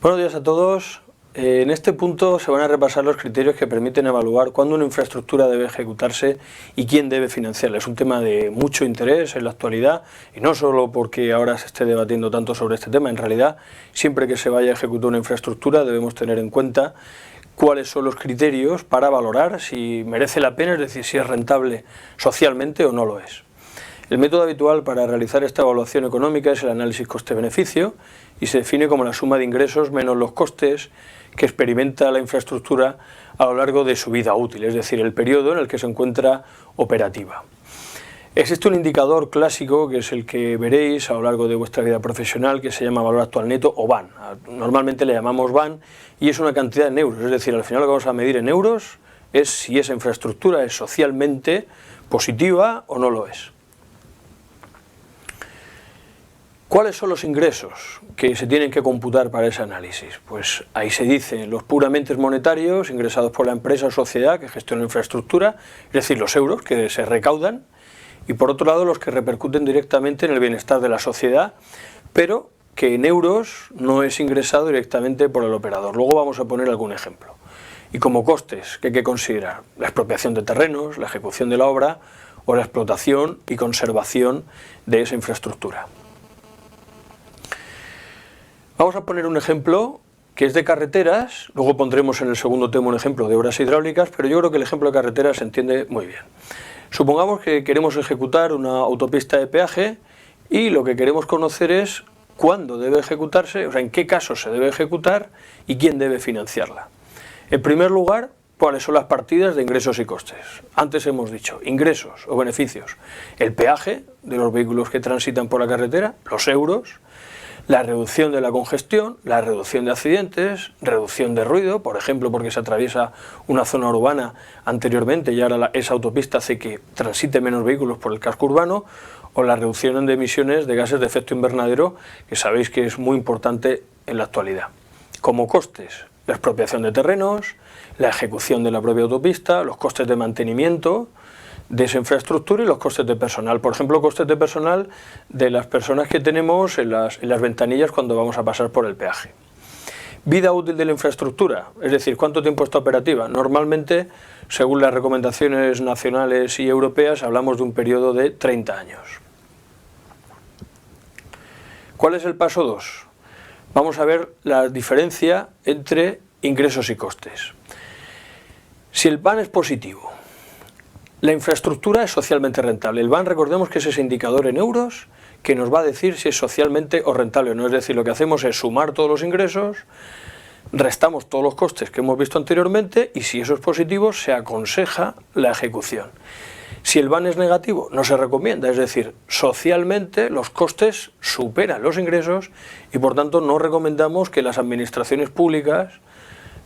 Buenos días a todos. En este punto se van a repasar los criterios que permiten evaluar cuándo una infraestructura debe ejecutarse y quién debe financiarla. Es un tema de mucho interés en la actualidad y no solo porque ahora se esté debatiendo tanto sobre este tema. En realidad, siempre que se vaya a ejecutar una infraestructura debemos tener en cuenta cuáles son los criterios para valorar si merece la pena, es decir, si es rentable socialmente o no lo es. El método habitual para realizar esta evaluación económica es el análisis coste-beneficio y se define como la suma de ingresos menos los costes que experimenta la infraestructura a lo largo de su vida útil, es decir, el periodo en el que se encuentra operativa. Existe un indicador clásico que es el que veréis a lo largo de vuestra vida profesional que se llama valor actual neto o VAN. Normalmente le llamamos VAN y es una cantidad en euros, es decir, al final lo que vamos a medir en euros es si esa infraestructura es socialmente positiva o no lo es. ¿Cuáles son los ingresos que se tienen que computar para ese análisis? Pues ahí se dice los puramente monetarios ingresados por la empresa o sociedad que gestiona la infraestructura, es decir, los euros que se recaudan, y por otro lado los que repercuten directamente en el bienestar de la sociedad, pero que en euros no es ingresado directamente por el operador. Luego vamos a poner algún ejemplo. Y como costes, ¿qué hay que considerar? La expropiación de terrenos, la ejecución de la obra o la explotación y conservación de esa infraestructura. Vamos a poner un ejemplo que es de carreteras, luego pondremos en el segundo tema un ejemplo de obras hidráulicas, pero yo creo que el ejemplo de carreteras se entiende muy bien. Supongamos que queremos ejecutar una autopista de peaje y lo que queremos conocer es cuándo debe ejecutarse, o sea, en qué casos se debe ejecutar y quién debe financiarla. En primer lugar, cuáles son las partidas de ingresos y costes. Antes hemos dicho ingresos o beneficios, el peaje de los vehículos que transitan por la carretera, los euros, la reducción de la congestión, la reducción de accidentes, reducción de ruido, por ejemplo porque se atraviesa una zona urbana anteriormente y ahora esa autopista hace que transite menos vehículos por el casco urbano, o la reducción de emisiones de gases de efecto invernadero, que sabéis que es muy importante en la actualidad. Como costes, la expropiación de terrenos, la ejecución de la propia autopista, los costes de mantenimiento de esa infraestructura y los costes de personal. Por ejemplo, costes de personal de las personas que tenemos en las ventanillas cuando vamos a pasar por el peaje. Vida útil de la infraestructura, es decir, ¿cuánto tiempo está operativa? Normalmente, según las recomendaciones nacionales y europeas, hablamos de un periodo de 30 años. ¿Cuál es el paso 2? Vamos a ver la diferencia entre ingresos y costes. Si el VAN es positivo, la infraestructura es socialmente rentable. El VAN, recordemos que es ese indicador en euros que nos va a decir si es socialmente o rentable o no. Es decir, lo que hacemos es sumar todos los ingresos, restamos todos los costes que hemos visto anteriormente y si eso es positivo se aconseja la ejecución. Si el VAN es negativo, no se recomienda, es decir, socialmente los costes superan los ingresos y por tanto no recomendamos que las administraciones públicas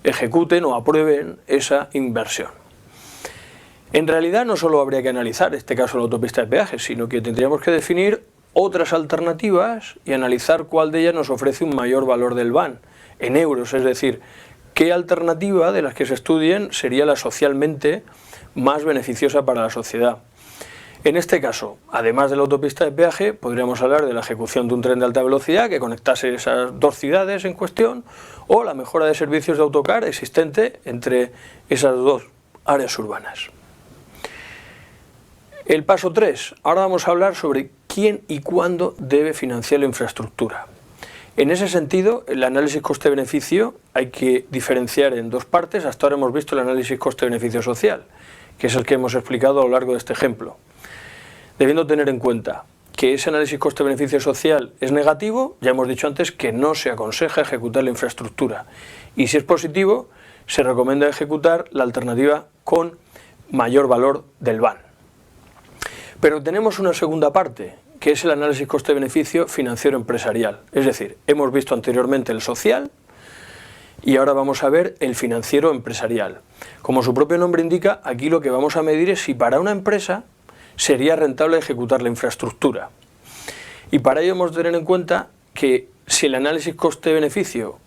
ejecuten o aprueben esa inversión. En realidad no solo habría que analizar este caso de la autopista de peaje, sino que tendríamos que definir otras alternativas y analizar cuál de ellas nos ofrece un mayor valor del VAN en euros, es decir, qué alternativa de las que se estudien sería la socialmente más beneficiosa para la sociedad. En este caso, además de la autopista de peaje, podríamos hablar de la ejecución de un tren de alta velocidad que conectase esas dos ciudades en cuestión o la mejora de servicios de autocar existente entre esas dos áreas urbanas. El paso 3. Ahora vamos a hablar sobre quién y cuándo debe financiar la infraestructura. En ese sentido, el análisis coste-beneficio hay que diferenciar en dos partes. Hasta ahora hemos visto el análisis coste-beneficio social, que es el que hemos explicado a lo largo de este ejemplo. Debiendo tener en cuenta que ese análisis coste-beneficio social es negativo, ya hemos dicho antes que no se aconseja ejecutar la infraestructura. Y si es positivo, se recomienda ejecutar la alternativa con mayor valor del VAN. Pero tenemos una segunda parte, que es el análisis coste-beneficio financiero empresarial. Es decir, hemos visto anteriormente el social y ahora vamos a ver el financiero empresarial. Como su propio nombre indica, aquí lo que vamos a medir es si para una empresa sería rentable ejecutar la infraestructura. Y para ello hemos de tener en cuenta que si el análisis coste-beneficio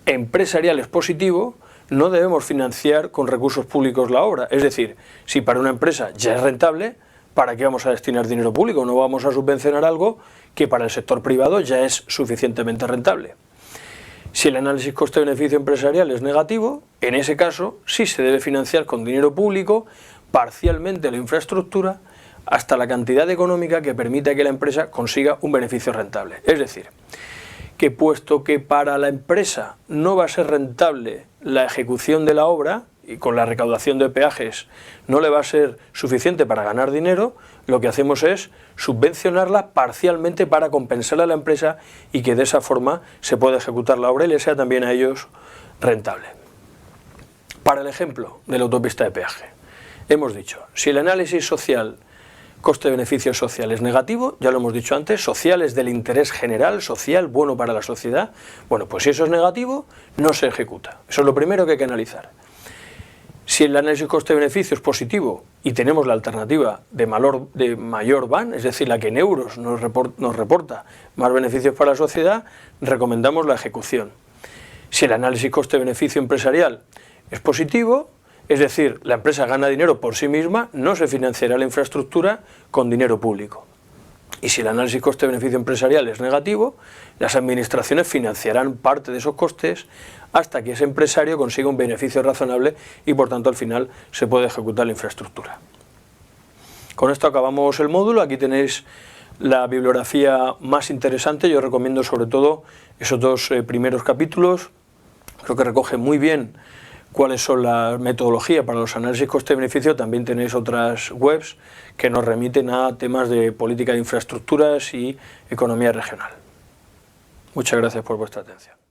empresarial es positivo, no debemos financiar con recursos públicos la obra. Es decir, si para una empresa ya es rentable, ¿para qué vamos a destinar dinero público? No vamos a subvencionar algo que para el sector privado ya es suficientemente rentable. Si el análisis coste-beneficio empresarial es negativo, en ese caso sí se debe financiar con dinero público parcialmente la infraestructura hasta la cantidad económica que permita que la empresa consiga un beneficio rentable. Es decir, que puesto que para la empresa no va a ser rentable la ejecución de la obra, y con la recaudación de peajes no le va a ser suficiente para ganar dinero, lo que hacemos es subvencionarla parcialmente para compensar a la empresa y que de esa forma se pueda ejecutar la obra y le sea también a ellos rentable. Para el ejemplo de la autopista de peaje, hemos dicho, si el análisis social, coste-beneficio social es negativo, ya lo hemos dicho antes, social es del interés general, social, bueno para la sociedad, bueno, pues si eso es negativo, no se ejecuta. Eso es lo primero que hay que analizar. Si el análisis coste-beneficio es positivo y tenemos la alternativa de mayor VAN, es decir, la que en euros nos reporta más beneficios para la sociedad, recomendamos la ejecución. Si el análisis coste-beneficio empresarial es positivo, es decir, la empresa gana dinero por sí misma, no se financiará la infraestructura con dinero público. Y si el análisis coste-beneficio empresarial es negativo, las administraciones financiarán parte de esos costes hasta que ese empresario consiga un beneficio razonable y por tanto al final se puede ejecutar la infraestructura. Con esto acabamos el módulo. Aquí tenéis la bibliografía más interesante. Yo recomiendo sobre todo esos dos primeros capítulos. Creo que recoge muy bien cuáles son las metodologías para los análisis coste-beneficio. También tenéis otras webs que nos remiten a temas de política de infraestructuras y economía regional. Muchas gracias por vuestra atención.